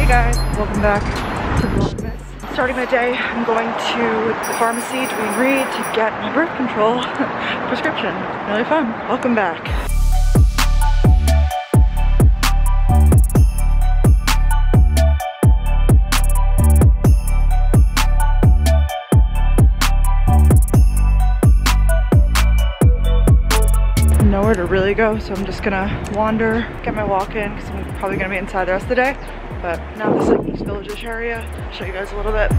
Hey guys, welcome back to vlogmas. Starting my day, I'm going to the pharmacy doing read to get my birth control prescription. Really fun. Welcome back. Nowhere to really go, so I'm just gonna wander, get my walk in because I'm probably gonna be inside the rest of the day. But now this like East Village-ish area, I'll show you guys a little bit.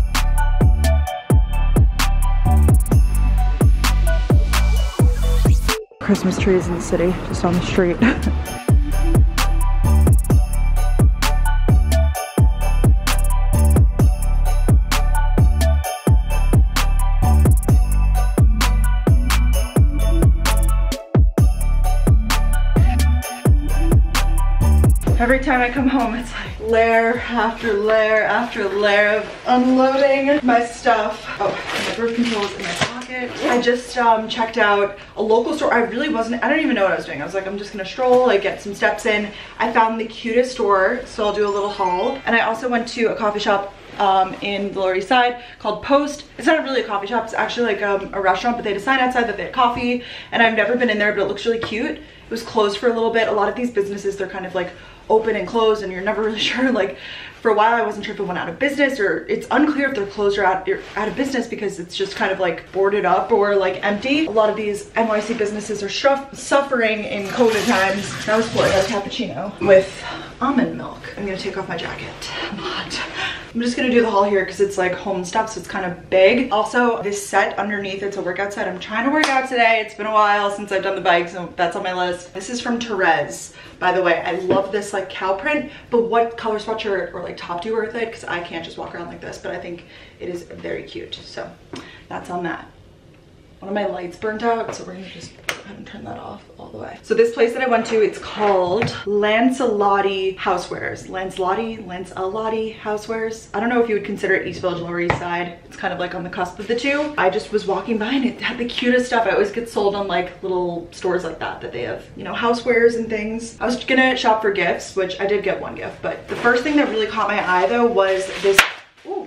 Christmas trees in the city, just on the street. Every time I come home, it's like layer after layer after layer of unloading my stuff. Oh, my birth control is in my pocket. I just checked out a local store. I don't even know what I was doing. I was like, I'm just gonna stroll, like get some steps in. I found the cutest store, so I'll do a little haul. And I also went to a coffee shop in the Lower East Side called Post. It's not really a coffee shop, it's actually like a restaurant, but they had a sign outside that they had coffee, and I've never been in there, but it looks really cute. It was closed for a little bit. A lot of these businesses, they're kind of like open and closed and you're never really sure. Like for a while I wasn't sure if it went out of business, or it's unclear if they're closed or out of business because it's just kind of like boarded up or like empty. A lot of these NYC businesses are suffering in COVID times. That was cool. I got a cappuccino with almond milk. I'm gonna take off my jacket. I'm hot. I'm just gonna do the haul here because it's like home stuff, so it's kind of big. Also, this set underneath, it's a workout set. I'm trying to work out today. It's been a while since I've done the bike, so that's on my list. This is from Therese, by the way. I love this like cow print, but what color sweatshirt or like top do you wear with it? Because I can't just walk around like this, but I think it is very cute. So that's on that. One of my lights burnt out, so we're gonna just go ahead and turn that off all the way. So this place that I went to, it's called Lancelotti Housewares. Lancelotti Housewares. I don't know if you would consider it East Village, Lower East Side. It's kind of like on the cusp of the two. I just was walking by and it had the cutest stuff. I always get sold on like little stores like that they have, you know, housewares and things. I was gonna shop for gifts, which I did get one gift, but the first thing that really caught my eye though was this, ooh,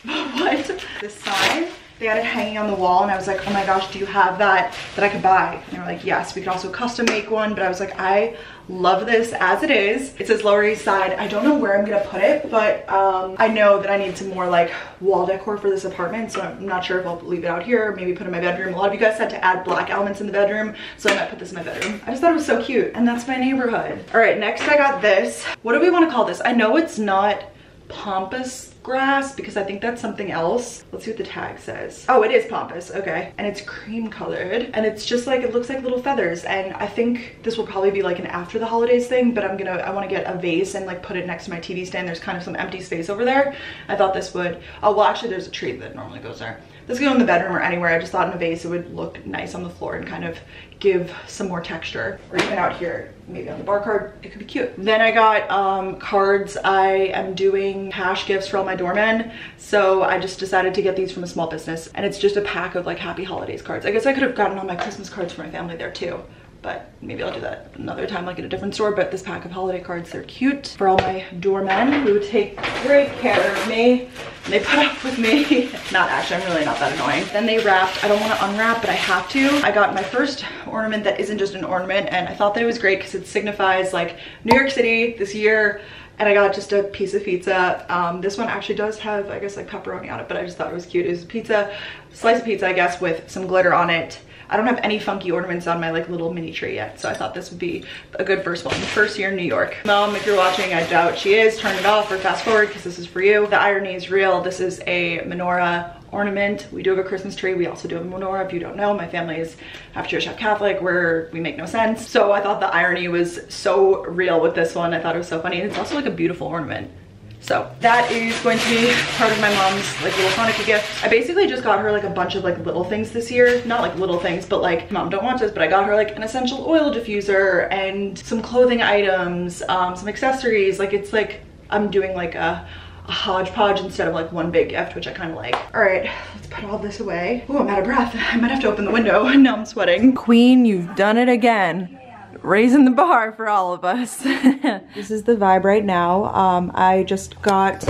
what? This sign. They had it hanging on the wall and I was like, oh my gosh, do you have that I could buy? And they were like, yes, we could also custom make one. But I was like, I love this as it is. It says Lower East Side. I don't know where I'm gonna put it, but I know that I need some more like wall decor for this apartment. So I'm not sure if I'll leave it out here, maybe put it in my bedroom. A lot of you guys said to add black elements in the bedroom, so I might put this in my bedroom. I just thought it was so cute, and that's my neighborhood. All right, next I got this. What do we wanna call this? I know it's not pampas grass because I think that's something else. Let's see what the tag says. Oh, it is pampas, okay. And it's cream colored and it's just like, it looks like little feathers, and I think this will probably be like an after the holidays thing, but I want to get a vase and like put it next to my TV stand. There's kind of some empty space over there. I thought this would, oh well, actually there's a tree that normally goes there. This could go in the bedroom or anywhere. I just thought in a vase it would look nice on the floor and kind of give some more texture, or even out here, maybe on the bar card, it could be cute. Then I got cards. I am doing cash gifts for all my doormen, so I just decided to get these from a small business, and it's just a pack of like happy holidays cards. I guess I could have gotten all my Christmas cards for my family there too, but maybe I'll do that another time, like at a different store. But this pack of holiday cards, they're cute for all my doormen who would take great care of me, and they put up with me. Not actually, I'm really not that annoying. Then they wrapped, I don't want to unwrap, but I have to. I got my first ornament that isn't just an ornament, and I thought that it was great because it signifies like New York City this year. And I got just a piece of pizza. This one actually does have, I guess, like pepperoni on it, but I just thought it was cute. It was a pizza, slice of pizza, I guess, with some glitter on it. I don't have any funky ornaments on my like little mini tree yet, so I thought this would be a good first one. First year in New York. Mom, if you're watching, I doubt she is, turn it off or fast forward because this is for you. The irony is real. This is a menorah ornament. We do have a Christmas tree. We also do have a menorah. If you don't know, my family is half Jewish, half Catholic, where we make no sense. So I thought the irony was so real with this one. I thought it was so funny. And it's also like a beautiful ornament. So that is going to be part of my mom's like little Hanukkah gift. I basically just got her like a bunch of like little things this year. Not like little things, but like, Mom, don't watch this, but I got her like an essential oil diffuser and some clothing items, some accessories. Like it's like I'm doing like a hodgepodge instead of like one big gift, which I kind of like. All right, let's put all this away. Oh, I'm out of breath. I might have to open the window. Now I'm sweating. Queen, you've done it again. raising the bar for all of us. This is the vibe right now. I just got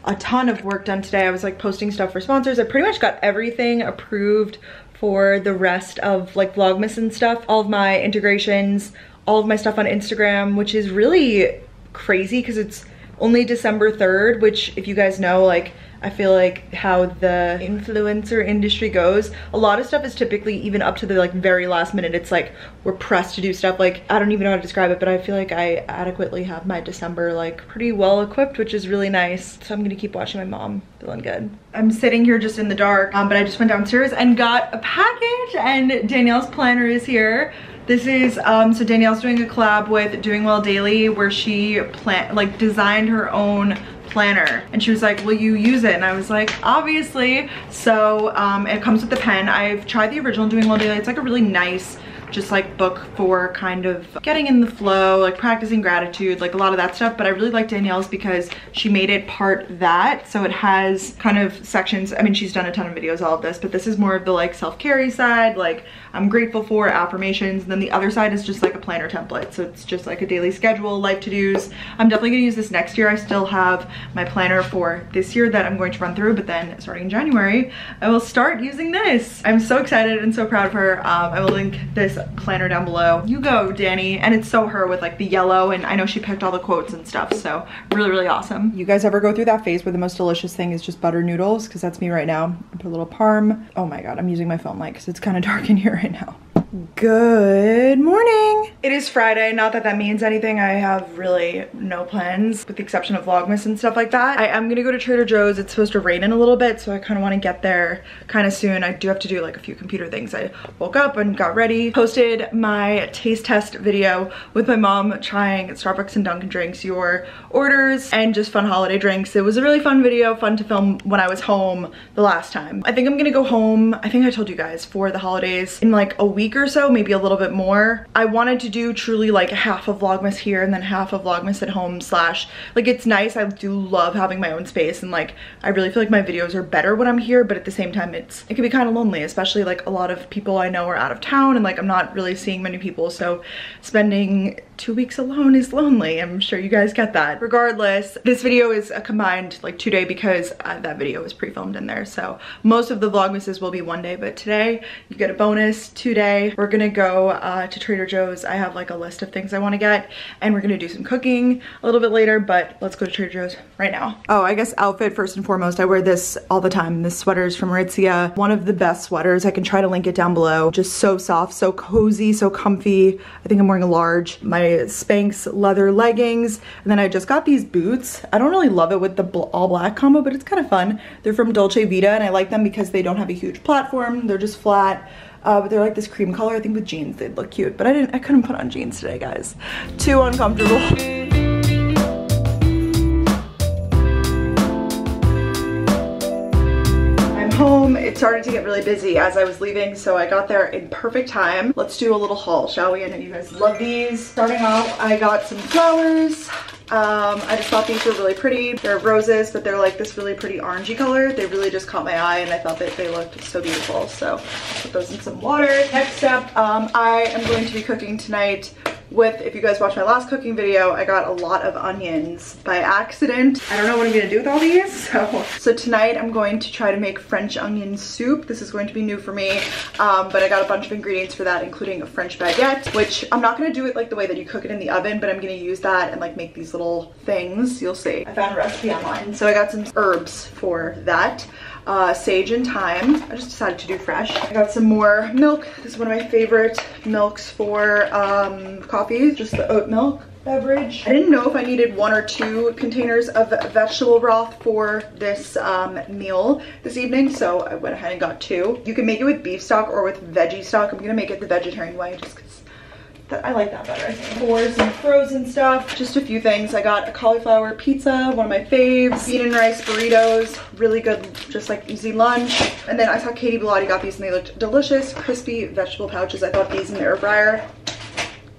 a ton of work done today. I was like posting stuff for sponsors. I pretty much got everything approved for the rest of like Vlogmas and stuff. All of my integrations, all of my stuff on Instagram, which is really crazy because it's only December 3rd, which if you guys know, like I feel like how the influencer industry goes, a lot of stuff is typically even up to the like very last minute. It's like we're pressed to do stuff. Like I don't even know how to describe it, but I feel like I adequately have my December like pretty well equipped, which is really nice. So I'm gonna keep watching my mom, feeling good. I'm sitting here just in the dark, but I just went downstairs and got a package, and Danielle's planner is here. This is, so Danielle's doing a collab with Doing Well Daily where she designed her own planner, and she was like, will you use it? And I was like, obviously. So it comes with the pen. I've tried the original Doing Well Daily. It's like a really nice just like book for kind of getting in the flow, like practicing gratitude, like a lot of that stuff. But I really like Danielle's because she made it part that, so it has kind of sections. I mean, she's done a ton of videos, all of this, but this is more of the like self-care side, like I'm grateful for, affirmations. And then the other side is just like a planner template, so it's just like a daily schedule, life to-dos. I'm definitely gonna use this next year. I still have my planner for this year that I'm going to run through, but then starting in January I will start using this. I'm so excited and so proud of her. I will link this planner down below. You go, Danny. And it's so her with like the yellow, and I know she picked all the quotes and stuff, so really awesome. You guys ever go through that phase where the most delicious thing is just butter noodles? Because that's me right now. I put a little parm. Oh my god, I'm using my phone light because it's kind of dark in here right now. Good morning. It is Friday. Not that that means anything. I have really no plans with the exception of Vlogmas and stuff like that. I am gonna go to Trader Joe's. It's supposed to rain in a little bit, so I kind of want to get there kind of soon. I do have to do like a few computer things. I woke up and got ready, posted my taste test video with my mom trying Starbucks and Dunkin' drinks, your orders, and just fun holiday drinks. It was a really fun video, fun to film when I was home the last time. I think I'm gonna go home, I think I told you guys, for the holidays in like a week or so, maybe a little bit more. I wanted to do truly like half of Vlogmas here and then half of Vlogmas at home, slash like it's nice. I do love having my own space, and like I really feel like my videos are better when I'm here, but at the same time it can be kind of lonely, especially like a lot of people I know are out of town and like I'm not really seeing many people, so spending 2 weeks alone is lonely. I'm sure you guys get that. Regardless, this video is a combined like 2-day because that video was pre-filmed in there, so most of the Vlogmases will be 1 day, but today you get a bonus 2-day. We're gonna go to Trader Joe's. I have like a list of things I want to get, and we're gonna do some cooking a little bit later, but let's go to Trader Joe's right now. Oh, I guess outfit first and foremost. I wear this all the time. This sweater is from Aritzia. One of the best sweaters. I can try to link it down below. Just so soft, so cozy, so comfy. I think I'm wearing a large. My Spanx leather leggings, and then I just got these boots. I don't really love it with the all black combo, but it's kind of fun. They're from Dolce Vita, and I like them because they don't have a huge platform. They're just flat. But they're like this cream color. I think with jeans they'd look cute, but I couldn't put on jeans today, guys. Too uncomfortable. I'm home. It started to get really busy as I was leaving, so I got there in perfect time. Let's do a little haul, shall we? I know you guys love these. Starting off, I got some flowers. I just thought these were really pretty. They're roses, but they're like this really pretty orangey color. They really just caught my eye, and I thought that they looked so beautiful. So I'll put those in some water. Next up, I am going to be cooking tonight with, if you guys watched my last cooking video, I got a lot of onions by accident. I don't know what I'm gonna do with all these, so tonight I'm going to try to make French onion soup. This is going to be new for me, but I got a bunch of ingredients for that, including a French baguette, which I'm not gonna do it like the way that you cook it in the oven, but I'm gonna use that and like make these little things. You'll see. I found a recipe online, so I got some herbs for that. Sage and thyme. I just decided to do fresh. I got some more milk. This is one of my favorite milks for coffee, just the oat milk beverage. I didn't know if I needed 1 or 2 containers of vegetable broth for this meal this evening, so I went ahead and got 2. You can make it with beef stock or with veggie stock. I'm gonna make it the vegetarian way just because I like that better, I think. For some frozen stuff, just a few things. I got a cauliflower pizza, one of my faves. Bean and rice burritos, really good, just like easy lunch. And then I saw Katie Bellotti got these and they looked delicious. Crispy vegetable pouches. I thought these in the air fryer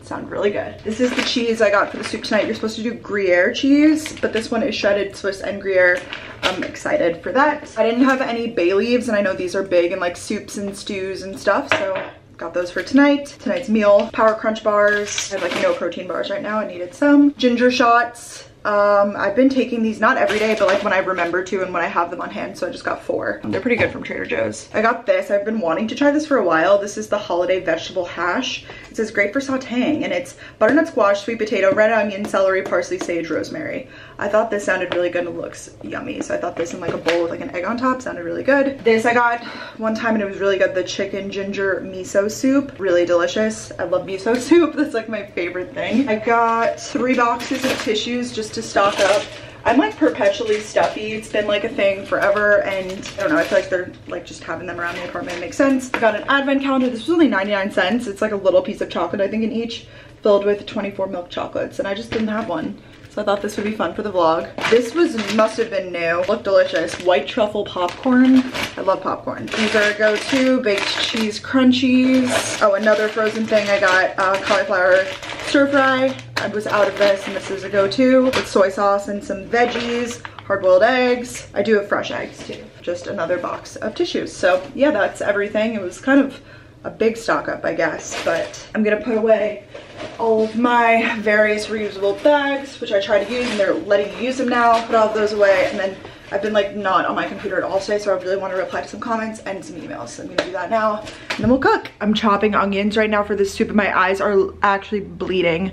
sound really good. This is the cheese I got for the soup tonight. You're supposed to do Gruyere cheese, but this one is shredded Swiss and Gruyere. I'm excited for that. I didn't have any bay leaves, and I know these are big in like soups and stews and stuff, so got those for tonight's meal. Power Crunch bars. I have like no protein bars right now. I needed some. Ginger shots. I've been taking these not every day, but like when I remember to and when I have them on hand, so I just got 4. They're pretty good from Trader Joe's. I got this. I've been wanting to try this for a while. This is the holiday vegetable hash. It says great for sauteing, and it's butternut squash, sweet potato, red onion, celery, parsley, sage, rosemary. I thought this sounded really good and it looks yummy, so I thought this in like a bowl with like an egg on top sounded really good. This I got one time and it was really good. The chicken ginger miso soup, really delicious. I love miso soup. That's like my favorite thing. I got 3 boxes of tissues just to stock up. I'm like perpetually stuffy. It's been like a thing forever, and I don't know, I feel like they're like just having them around the apartment makes sense. I got an advent calendar. This was only 99 cents. It's like a little piece of chocolate, I think, in each, filled with 24 milk chocolates, and I just didn't have one. So I thought this would be fun for the vlog. This must have been new. Looked delicious. White truffle popcorn. I love popcorn. These are a go-to. Baked cheese crunchies. Oh, another frozen thing. I got cauliflower stir fry. I was out of this, and this is a go-to with soy sauce and some veggies, hard-boiled eggs. I do have fresh eggs too. Just another box of tissues. So yeah, that's everything. It was kind of a big stock up, I guess, but I'm gonna put away all of my various reusable bags, which I try to use, and they're letting you use them now. Put all of those away, and then I've been like not on my computer at all today, so I really want to reply to some comments and some emails, so I'm gonna do that now, and then we'll cook. I'm chopping onions right now for this soup, and my eyes are actually bleeding.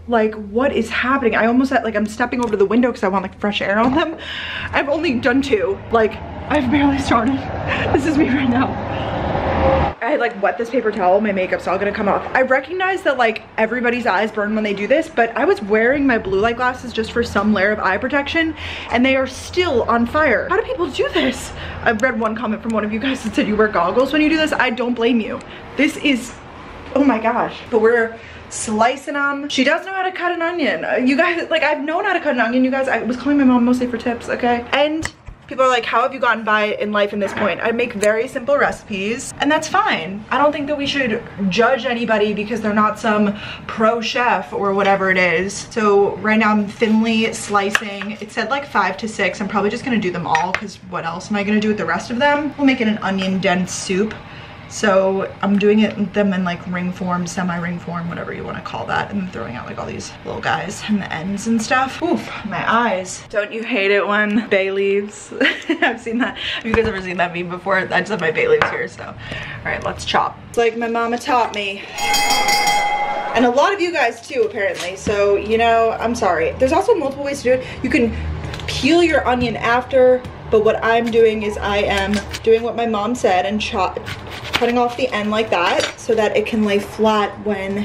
Like, what is happening? I almost like I'm stepping over to the window because I want like fresh air on them. I've only done 2. Like, I've barely started. This is me right now. I like wet this paper towel, my makeup's all gonna come off. I recognize that like everybody's eyes burn when they do this, but I was wearing my blue light glasses just for some layer of eye protection, and they are still on fire. How do people do this? I've read one comment from one of you guys that said you wear goggles when you do this. I don't blame you. This is, oh my gosh. But we're slicing them. She does know how to cut an onion. You guys, like, I've known how to cut an onion, you guys. I was calling my mom mostly for tips, okay? And people are like, how have you gotten by in life in this point? I make very simple recipes, and that's fine. I don't think that we should judge anybody because they're not some pro chef or whatever it is. So right now I'm thinly slicing. It said like 5 to 6. I'm probably just gonna do them all because what else am I gonna do with the rest of them? We'll make it an onion dense soup. So I'm doing them in like ring form, semi-ring form, whatever you want to call that, and then throwing out like all these little guys and the ends and stuff. Oof, my eyes. Don't you hate it when bay leaves? I've seen that. Have you guys ever seen that meme before? I just have my bay leaves here, so. All right, let's chop. It's like my mama taught me. And a lot of you guys too, apparently. So, you know, I'm sorry. There's also multiple ways to do it. You can peel your onion after, but what I'm doing is I am doing what my mom said and cutting off the end like that so that it can lay flat when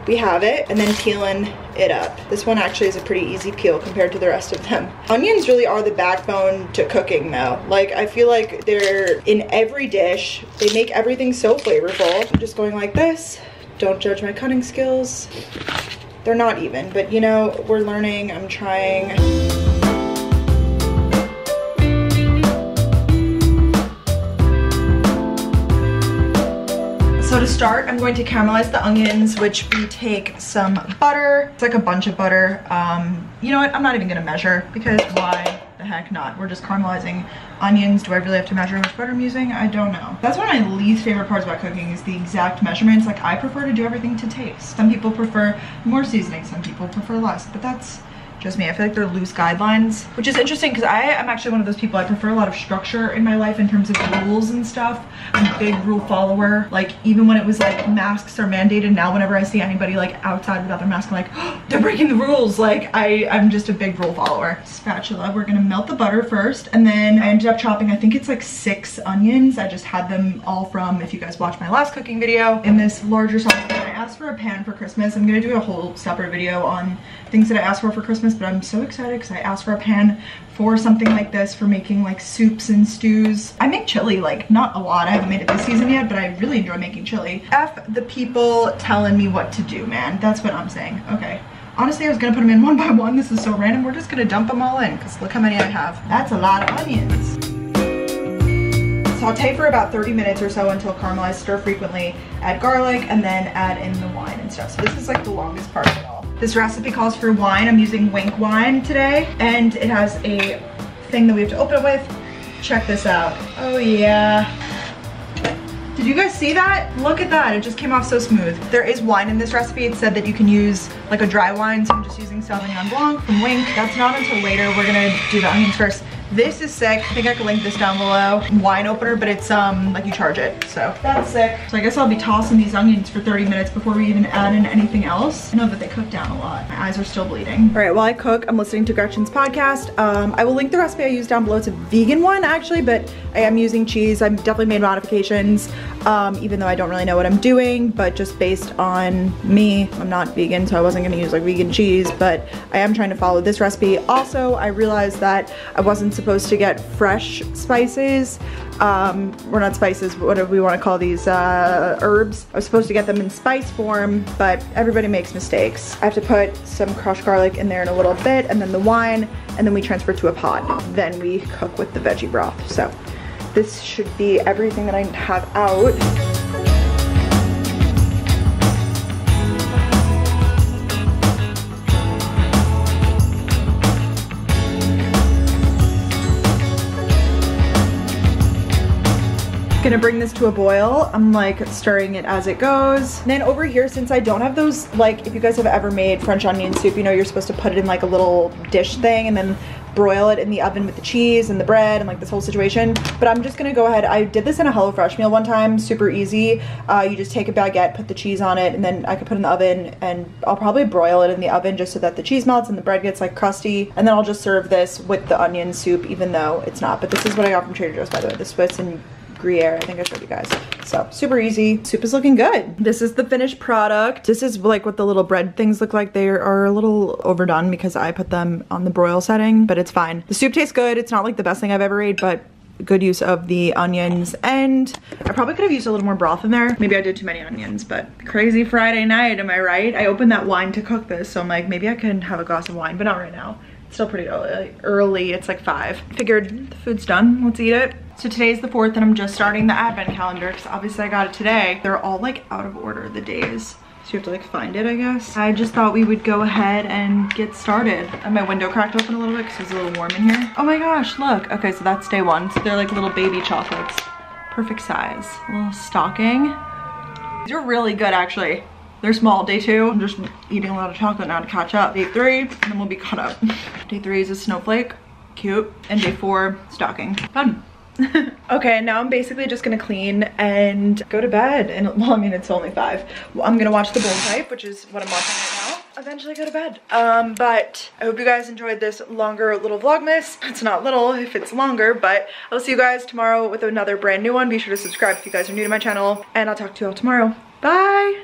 we have it, and then peeling it up. This one actually is a pretty easy peel compared to the rest of them. Onions really are the backbone to cooking though. Like, I feel like they're in every dish. They make everything so flavorful. I'm just going like this. Don't judge my cutting skills. They're not even, but you know, we're learning, I'm trying. So to start, I'm going to caramelize the onions, which we take some butter. It's like a bunch of butter. You know what? I'm not even gonna measure because why the heck not? We're just caramelizing onions. Do I really have to measure how much butter I'm using? I don't know. That's one of my least favorite parts about cooking is the exact measurements. Like, I prefer to do everything to taste. Some people prefer more seasoning, some people prefer less, but that's just me. I feel like they're loose guidelines, which is interesting because I am actually one of those people. I prefer a lot of structure in my life in terms of rules and stuff. I'm a big rule follower. Like, even when it was like masks are mandated, now whenever I see anybody like outside without their mask, I'm like, oh, they're breaking the rules. Like, I'm just a big rule follower. Spatula, we're gonna melt the butter first, and then I ended up chopping, I think it's like 6 onions. I just had them all from, if you guys watched my last cooking video, in this larger saucepan. I asked for a pan for Christmas. I'm gonna do a whole separate video on things that I asked for Christmas, but I'm so excited because I asked for a pan for something like this for making like soups and stews. I make chili, like not a lot. I haven't made it this season yet, but I really enjoy making chili. F the people telling me what to do, man. That's what I'm saying. Okay. Honestly, I was gonna put them in one by one. This is so random. We're just gonna dump them all in because look how many I have. That's a lot of onions. Saute for about 30 minutes or so until caramelized. Stir frequently. Add garlic and then add in the wine and stuff. So this is like the longest part of it all. This recipe calls for wine. I'm using Wink wine today, and it has a thing that we have to open it with. Check this out. Oh yeah. Did you guys see that? Look at that, it just came off so smooth. There is wine in this recipe. It said that you can use like a dry wine, so I'm just using Sauvignon Blanc from Wink. That's not until later. We're gonna do the onions first. This is sick. I think I can link this down below. Wine opener, but it's like you charge it, so that's sick. So I guess I'll be tossing these onions for 30 minutes before we even add in anything else. I know that they cook down a lot. My eyes are still bleeding. All right, while I cook, I'm listening to Gretchen's podcast. I will link the recipe I used down below. It's a vegan one actually, but I am using cheese. I've definitely made modifications, even though I don't really know what I'm doing, but just based on me. I'm not vegan, so I wasn't gonna use like vegan cheese, but I am trying to follow this recipe. Also, I realized that I wasn't supposed to get fresh spices. We're not spices, but what do we want to call these, herbs. I was supposed to get them in spice form, but everybody makes mistakes. I have to put some crushed garlic in there in a little bit, and then the wine, and then we transfer to a pot. Then we cook with the veggie broth. So this should be everything that I have out. Gonna bring this to a boil. I'm like stirring it as it goes. And then over here, since I don't have those, like if you guys have ever made French onion soup, you know you're supposed to put it in like a little dish thing and then broil it in the oven with the cheese and the bread and like this whole situation. But I'm just gonna go ahead. I did this in a HelloFresh meal one time, super easy. You just take a baguette, put the cheese on it, and then I could put it in the oven, and I'll probably broil it in the oven just so that the cheese melts and the bread gets like crusty. And then I'll just serve this with the onion soup, even though it's not. But this is what I got from Trader Joe's, by the way. The Swiss and Gruyere, I think I showed you guys. So super easy. Soup is looking good. This is the finished product. This is like what the little bread things look like. They are a little overdone because I put them on the broil setting, but it's fine. The soup tastes good. It's not like the best thing I've ever ate, but good use of the onions. And I probably could have used a little more broth in there. Maybe I did too many onions, but crazy Friday night, am I right? I opened that wine to cook this, so I'm like, maybe I can have a glass of wine, but not right now. It's still pretty early. It's like 5. Figured the food's done. Let's eat it. So today's the 4th, and I'm just starting the advent calendar because obviously I got it today. They're all like out of order, the days. So you have to like find it, I guess. I just thought we would go ahead and get started. And my window cracked open a little bit because it's a little warm in here. Oh my gosh, look. Okay, so that's day 1. So they're like little baby chocolates. Perfect size. A little stocking. These are really good, actually. They're small. Day 2, I'm just eating a lot of chocolate now to catch up. Day 3, and then we'll be caught up. Day 3 is a snowflake. Cute. And day 4, stocking. Fun. Okay, now I'm basically just gonna clean and go to bed. And well, I mean, it's only 5. Well, I'm gonna watch the bullpipe, which is what I'm watching right now. Eventually go to bed. But I hope you guys enjoyed this longer little vlogmas. It's not little if it's longer, but I'll see you guys tomorrow with another brand new one. Be sure to subscribe if you guys are new to my channel, and I'll talk to you all tomorrow. Bye.